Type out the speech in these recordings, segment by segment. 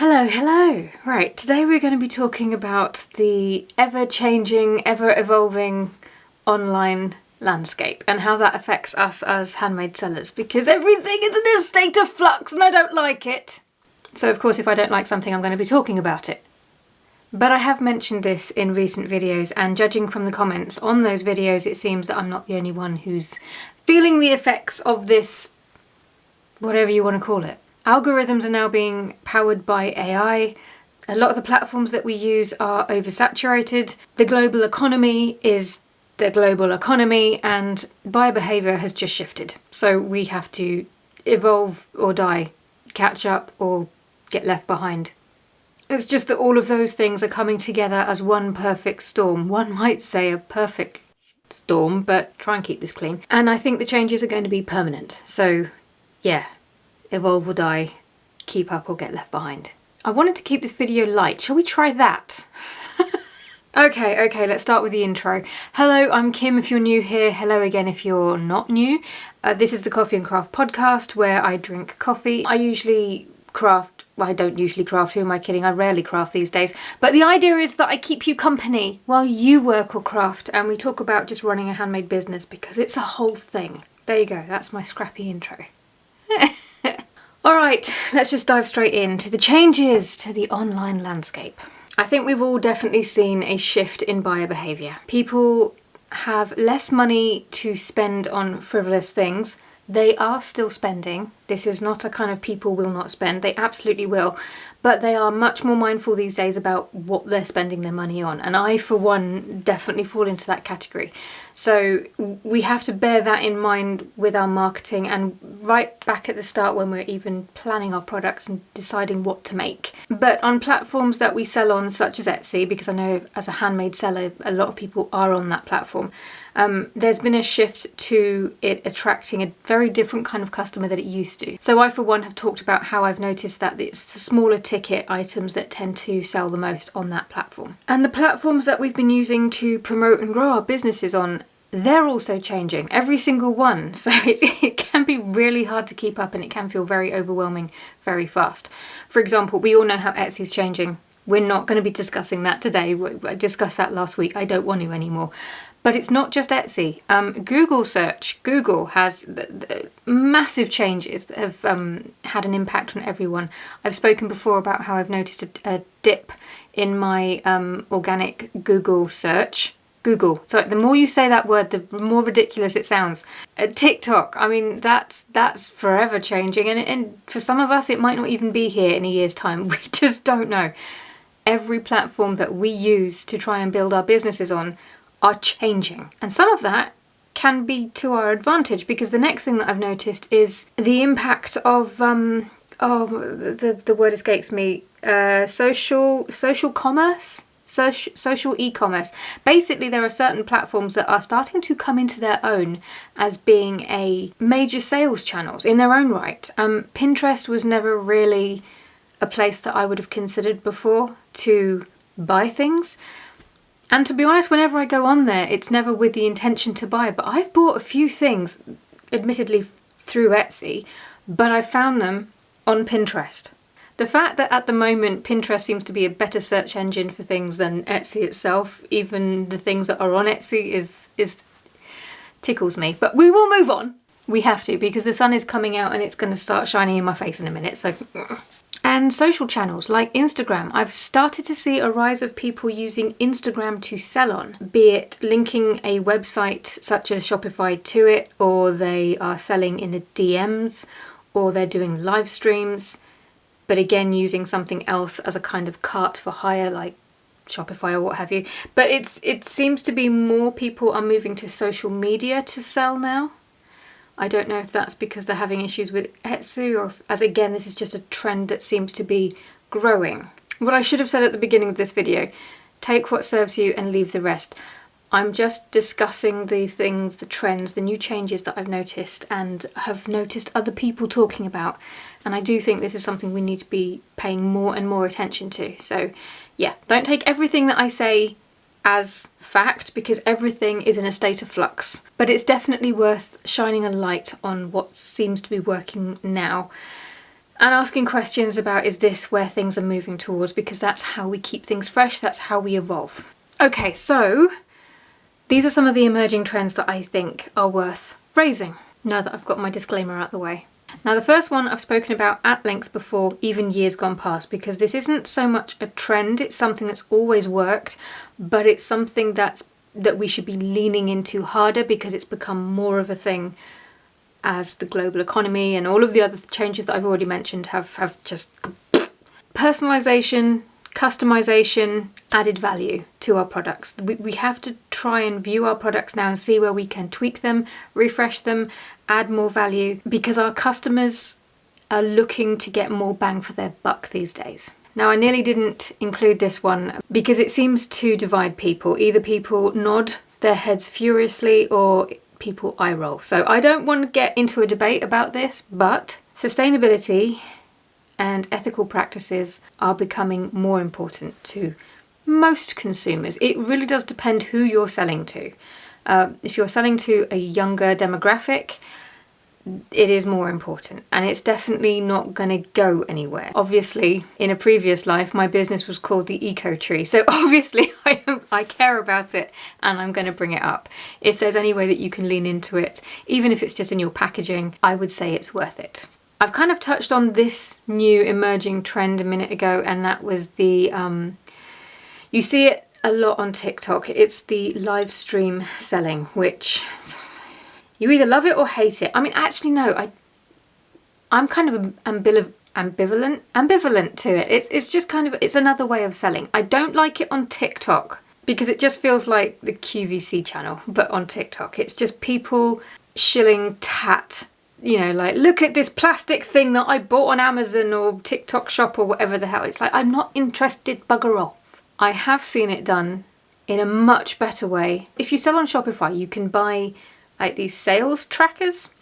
Hello. Right, today we're going to be talking about the ever-changing, ever-evolving online landscape and how that affects us as handmade sellers, because everything is in a state of flux and I don't like it. So of course, if I don't like something, I'm going to be talking about it. But I have mentioned this in recent videos, and judging from the comments on those videos, it seems that I'm not the only one who's feeling the effects of this, whatever you want to call it. Algorithms are now being powered by AI. A lot of the platforms that we use are oversaturated. The global economy is the global economy, and buyer behaviour has just shifted. So we have to evolve or die, catch up or get left behind. It's just that all of those things are coming together as one perfect storm. One might say a perfect storm, but try and keep this clean. And I think the changes are going to be permanent. So yeah. Evolve or die, keep up or get left behind. I wanted to keep this video light. Shall we try that? Okay, let's start with the intro. Hello, I'm Kim if you're new here. Hello again if you're not new. This is the Coffee and Craft podcast where I drink coffee. I don't usually craft, who am I kidding? I rarely craft these days. But the idea is that I keep you company while you work or craft, and we talk about just running a handmade business because it's a whole thing. There you go, that's my scrappy intro. Alright, let's just dive straight into the changes to the online landscape. I think we've all definitely seen a shift in buyer behaviour. People have less money to spend on frivolous things. They are still spending. This is not a kind of people will not spend. They absolutely will. But they are much more mindful these days about what they're spending their money on. And I, for one, definitely fall into that category. So we have to bear that in mind with our marketing and right back at the start when we're even planning our products and deciding what to make. But on platforms that we sell on, such as Etsy, because I know as a handmade seller, a lot of people are on that platform, there's been a shift to it attracting a very different kind of customer that it used to. So I, for one, have talked about how I've noticed that it's the smaller ticket items that tend to sell the most on that platform. And the platforms that we've been using to promote and grow our businesses on, they're also changing, every single one. So it can be really hard to keep up and it can feel very overwhelming very fast. For example, we all know how Etsy's changing. We're not going to be discussing that today. I discussed that last week. I don't want to anymore. But it's not just Etsy. Google search. Google has massive changes that have had an impact on everyone. I've spoken before about how I've noticed a dip in my organic Google search. Google. So the more you say that word, the more ridiculous it sounds. TikTok. I mean, that's forever changing. And for some of us, it might not even be here in a year's time. We just don't know. Every platform that we use to try and build our businesses on are changing. And some of that can be to our advantage, because the next thing that I've noticed is the impact of the word escapes me, social commerce, social e-commerce. Basically, there are certain platforms that are starting to come into their own as being a major sales channels in their own right. Pinterest was never really a place that I would have considered before to buy things. And to be honest, whenever I go on there, it's never with the intention to buy. But I've bought a few things, admittedly through Etsy, but I found them on Pinterest. The fact that at the moment Pinterest seems to be a better search engine for things than Etsy itself, even the things that are on Etsy, is tickles me. But we will move on. We have to, because the sun is coming out and it's going to start shining in my face in a minute. So. And social channels like Instagram. I've started to see a rise of people using Instagram to sell on, be it linking a website such as Shopify to it, or they are selling in the DMs, or they're doing live streams, but again using something else as a kind of cart for hire like Shopify or what have you. But it seems to be more people are moving to social media to sell now. I don't know if that's because they're having issues with Etsy, or as again, this is just a trend that seems to be growing. What I should have said at the beginning of this video, take what serves you and leave the rest. I'm just discussing the things, the trends, the new changes that I've noticed and have noticed other people talking about. And I do think this is something we need to be paying more and more attention to. So yeah, don't take everything that I say as fact, because everything is in a state of flux. But it's definitely worth shining a light on what seems to be working now. and asking questions about, is this where things are moving towards? Because that's how we keep things fresh, that's how we evolve. Okay, so these are some of the emerging trends that I think are worth raising, now that I've got my disclaimer out the way. Now, the first one I've spoken about at length before, even years gone past, because this isn't so much a trend, it's something that's always worked, but it's something that we should be leaning into harder because it's become more of a thing as the global economy and all of the other changes that I've already mentioned have just... Personalization, customization, added value to our products. We have to try and view our products now and see where we can tweak them, refresh them, add more value, because our customers are looking to get more bang for their buck these days. Now, I nearly didn't include this one because it seems to divide people. Either people nod their heads furiously or people eye roll. So I don't want to get into a debate about this, but sustainability and ethical practices are becoming more important to most consumers. It really does depend who you're selling to. If you're selling to a younger demographic, it is more important, and it's definitely not going to go anywhere. Obviously, in a previous life, my business was called the Eco Tree, so obviously I care about it and I'm going to bring it up. If there's any way that you can lean into it, even if it's just in your packaging, I would say it's worth it. I've kind of touched on this new emerging trend a minute ago, and that was the, you see it a lot on TikTok, it's the live stream selling, which you either love it or hate it. I mean, actually no, I'm kind of ambivalent to it. It's just kind of, it's another way of selling. I don't like it on TikTok because it just feels like the QVC channel, but on TikTok. It's just people shilling tat, you know, like, look at this plastic thing that I bought on Amazon or TikTok shop or whatever the hell. It's like, I'm not interested, bugger off. I have seen it done in a much better way. If you sell on Shopify, you can buy like these sales trackers,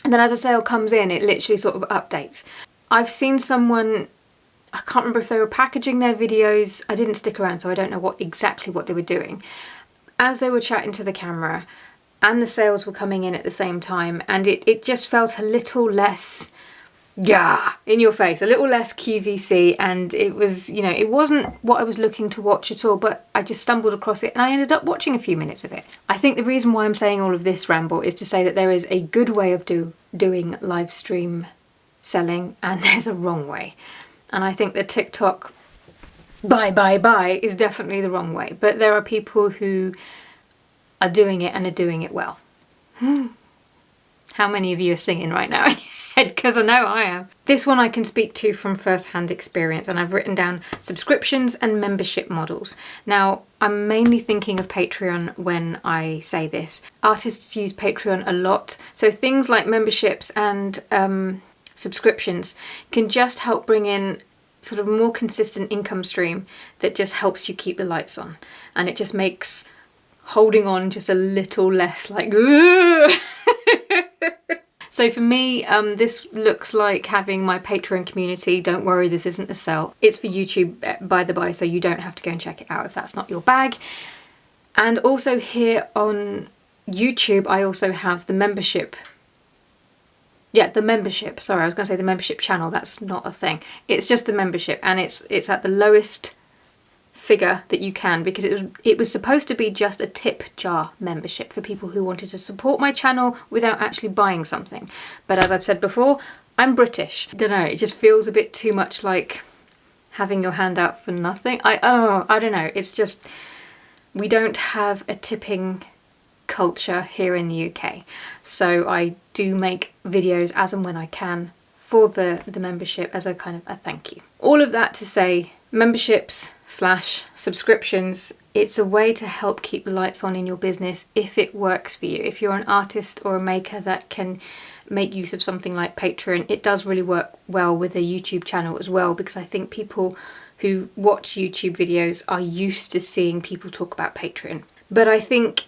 and then as a sale comes in, it literally sort of updates. I've seen someone, I can't remember if they were packaging their videos, I didn't stick around so I don't know exactly what they were doing. As they were chatting to the camera and the sales were coming in at the same time, and it just felt a little less in your face, a little less QVC, and it was, you know, it wasn't what I was looking to watch at all, but I just stumbled across it and I ended up watching a few minutes of it. I think the reason why I'm saying all of this ramble is to say that there is a good way of doing live stream selling and there's a wrong way. And I think that TikTok bye is definitely the wrong way, but there are people who are doing it and are doing it well. How many of you are singing right now? Because I know I am. This one I can speak to from first-hand experience, and I've written down subscriptions and membership models. Now, I'm mainly thinking of Patreon when I say this. Artists use Patreon a lot, so things like memberships and subscriptions can just help bring in sort of more consistent income stream that just helps you keep the lights on, and it just makes holding on just a little less like So for me, this looks like having my Patreon community. Don't worry, this isn't a sell. It's for YouTube, by the by, so you don't have to go and check it out if that's not your bag. And also here on YouTube, I also have the membership. Yeah, the membership. Sorry, I was going to say the membership channel. That's not a thing. It's just the membership, and it's at the lowest figure that you can, because it was supposed to be just a tip jar membership for people who wanted to support my channel without actually buying something. But as I've said before, I'm British. I don't know, it just feels a bit too much like having your hand out for nothing. I don't know, it's just, we don't have a tipping culture here in the UK. So I do make videos as and when I can for the membership as a kind of a thank you. All of that to say, memberships / subscriptions, it's a way to help keep the lights on in your business if it works for you. If you're an artist or a maker that can make use of something like Patreon, it does really work well with a YouTube channel as well, because I think people who watch YouTube videos are used to seeing people talk about Patreon. But I think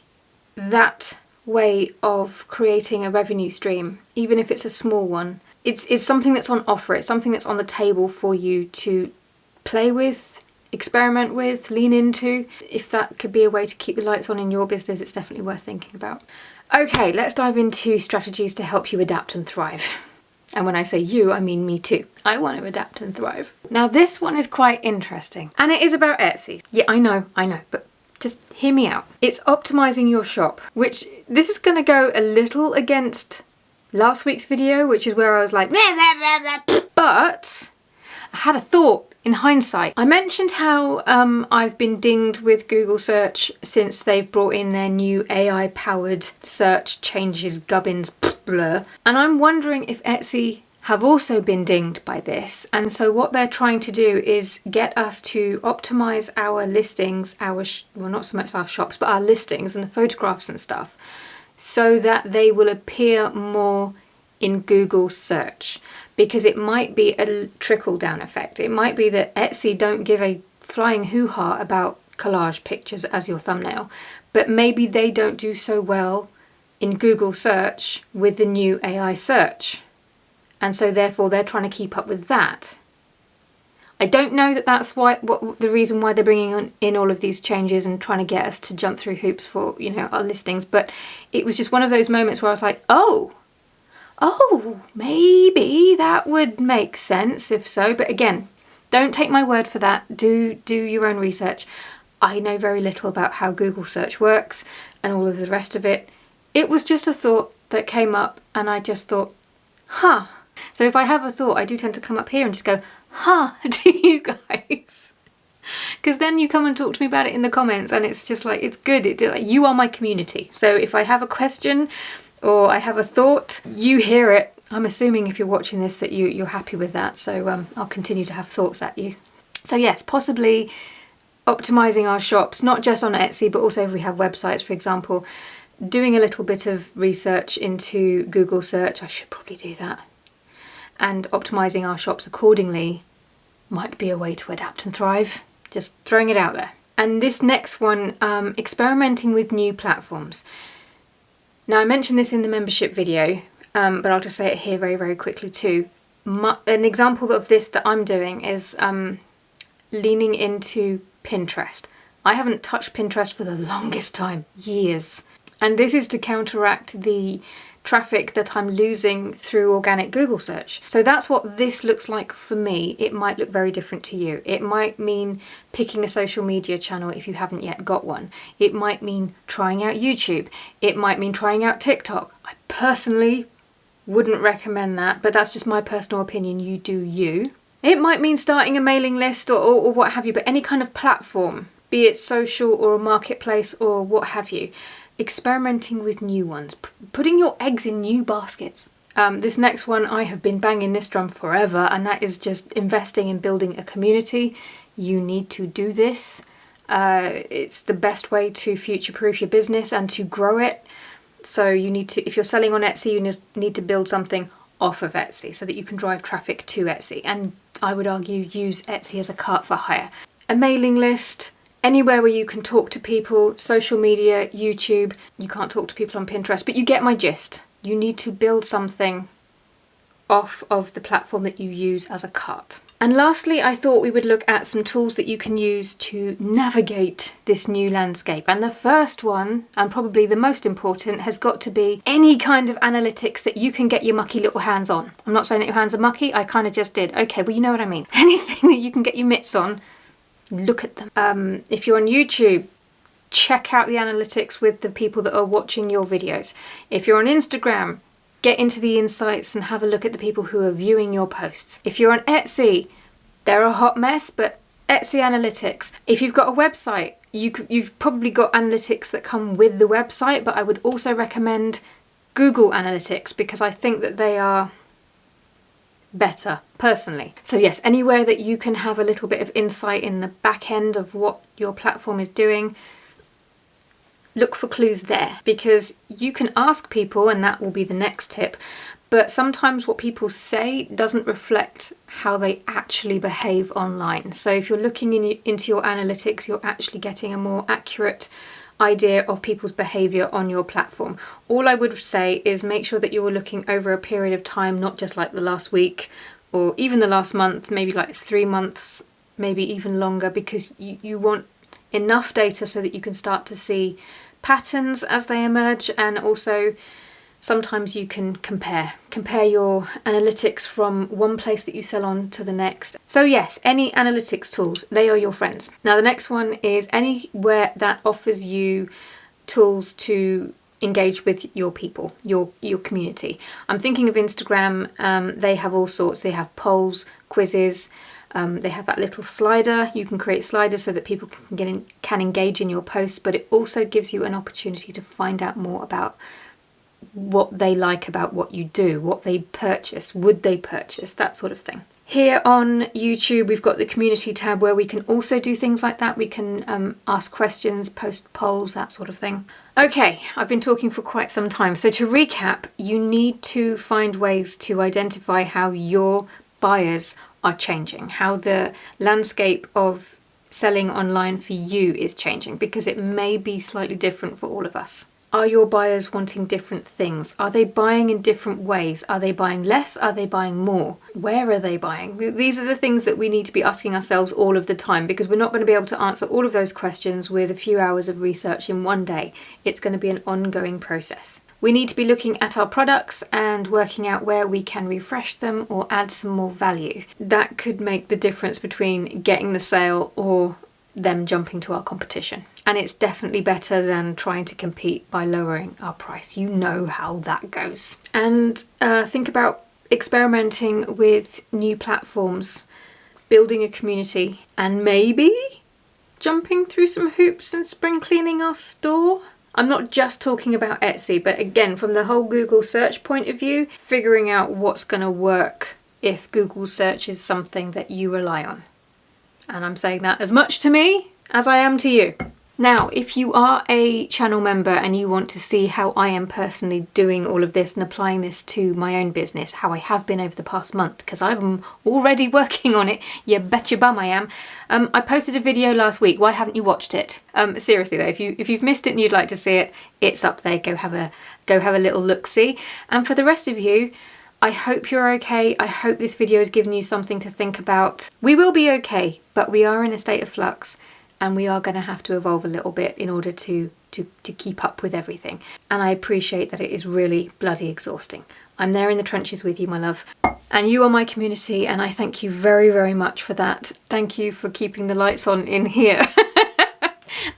that way of creating a revenue stream, even if it's a small one, it's something that's on offer. It's something that's on the table for you to play with, experiment with, lean into. If that could be a way to keep the lights on in your business, it's definitely worth thinking about. Okay, let's dive into strategies to help you adapt and thrive. And when I say you, I mean me too. I want to adapt and thrive. Now this one is quite interesting, and it is about Etsy. Yeah, I know, but just hear me out. It's optimizing your shop, which this is going to go a little against last week's video, which is where I was like, blah, blah, blah, blah. But I had a thought in hindsight. I mentioned how I've been dinged with Google search since they've brought in their new AI powered search changes gubbins blur. And I'm wondering if Etsy have also been dinged by this, and so what they're trying to do is get us to optimize our listings, well, not so much our shops, but our listings and the photographs and stuff, so that they will appear more in Google search, because it might be a trickle down effect. It might be that Etsy don't give a flying hoo-ha about collage pictures as your thumbnail, but maybe they don't do so well in Google search with the new AI search. And so therefore they're trying to keep up with that. I don't know that that's the reason why they're bringing in all of these changes and trying to get us to jump through hoops for, our listings. But it was just one of those moments where I was like, oh, maybe that would make sense if so. But again, don't take my word for that. Do your own research. I know very little about how Google search works and all of the rest of it. It was just a thought that came up, and I just thought, huh. So if I have a thought, I do tend to come up here and just go, huh, to you guys. Because then you come and talk to me about it in the comments, and it's just like, it's good. You are my community. So if I have a question or I have a thought, you hear it. I'm assuming if you're watching this that you're happy with that. So I'll continue to have thoughts at you. So yes, possibly optimizing our shops, not just on Etsy, but also if we have websites, for example, doing a little bit of research into Google search. I should probably do that. And optimizing our shops accordingly might be a way to adapt and thrive. Just throwing it out there. And this next one, experimenting with new platforms. Now I mentioned this in the membership video, but I'll just say it here very, very quickly too. An example of this that I'm doing is leaning into Pinterest. I haven't touched Pinterest for the longest time, years. And this is to counteract the traffic that I'm losing through organic Google search. So that's what this looks like for me. It might look very different to you. It might mean picking a social media channel if you haven't yet got one. It might mean trying out YouTube. It might mean trying out TikTok. I personally wouldn't recommend that, but that's just my personal opinion. You do you. It might mean starting a mailing list or what have you, but any kind of platform, be it social or a marketplace or what have you. Experimenting with new ones, putting your eggs in new baskets. This next one, I have been banging this drum forever, and that is just investing in building a community. You need to do this. It's the best way to future-proof your business and to grow it. So you need to, if you're selling on Etsy, you need to build something off of Etsy so that you can drive traffic to Etsy. And I would argue use Etsy as a cart for hire. A mailing list, anywhere where you can talk to people, social media, YouTube. You can't talk to people on Pinterest, but you get my gist. You need to build something off of the platform that you use as a cart. And lastly, I thought we would look at some tools that you can use to navigate this new landscape. And the first one, and probably the most important, has got to be any kind of analytics that you can get your mucky little hands on. I'm not saying that your hands are mucky, I kind of just did. Okay, well, you know what I mean. Anything that you can get your mitts on, look at them. If you're on YouTube, check out the analytics with the people that are watching your videos. If you're on Instagram, get into the insights and have a look at the people who are viewing your posts. If you're on Etsy, they're a hot mess, but Etsy analytics. If you've got a website, you've probably got analytics that come with the website, but I would also recommend Google Analytics because I think that they are better personally. So yes, anywhere that you can have a little bit of insight in the back end of what your platform is doing, look for clues there, because you can ask people, and that will be the next tip, but sometimes what people say doesn't reflect how they actually behave online. So if you're looking into your analytics, you're actually getting a more accurate idea of people's behavior on your platform. All I would say is make sure that you're looking over a period of time, not just like the last week or even the last month, maybe like 3 months, maybe even longer, because you want enough data so that you can start to see patterns as they emerge, and also sometimes you can compare your analytics from one place that you sell on to the next. So yes, any analytics tools, they are your friends. Now the next one is anywhere that offers you tools to engage with your people, your community. I'm thinking of Instagram. They have all sorts. They have polls, quizzes. They have that little slider. You can create sliders so that people can engage in your posts, but it also gives you an opportunity to find out more about what they like about what you do, what they purchase, would they purchase, that sort of thing. Here on YouTube, we've got the community tab where we can also do things like that. We can ask questions, post polls, that sort of thing. Okay, I've been talking for quite some time. So to recap, you need to find ways to identify how your buyers are changing, how the landscape of selling online for you is changing, because it may be slightly different for all of us. Are your buyers wanting different things? Are they buying in different ways? Are they buying less? Are they buying more? Where are they buying? These are the things that we need to be asking ourselves all of the time, because we're not going to be able to answer all of those questions with a few hours of research in one day. It's going to be an ongoing process. We need to be looking at our products and working out where we can refresh them or add some more value. That could make the difference between getting the sale or them jumping to our competition. And it's definitely better than trying to compete by lowering our price. You know how that goes. And think about experimenting with new platforms, building a community, and maybe jumping through some hoops and spring cleaning our store. I'm not just talking about Etsy, but again, from the whole Google search point of view, figuring out what's going to work if Google search is something that you rely on. And I'm saying that as much to me as I am to you. Now, if you are a channel member and you want to see how I am personally doing all of this and applying this to my own business, how I have been over the past month, because I'm already working on it, you bet your bum I am. I posted a video last week. Why haven't you watched it? Seriously though, if you've missed it and you'd like to see it, it's up there. Go have a little look-see. And for the rest of you, I hope you're okay. I hope this video has given you something to think about. We will be okay, but we are in a state of flux and we are going to have to evolve a little bit in order to keep up with everything. And I appreciate that it is really bloody exhausting. I'm there in the trenches with you, my love. And you are my community, and I thank you very, very much for that. Thank you for keeping the lights on in here.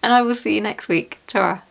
And I will see you next week. Ta-ra.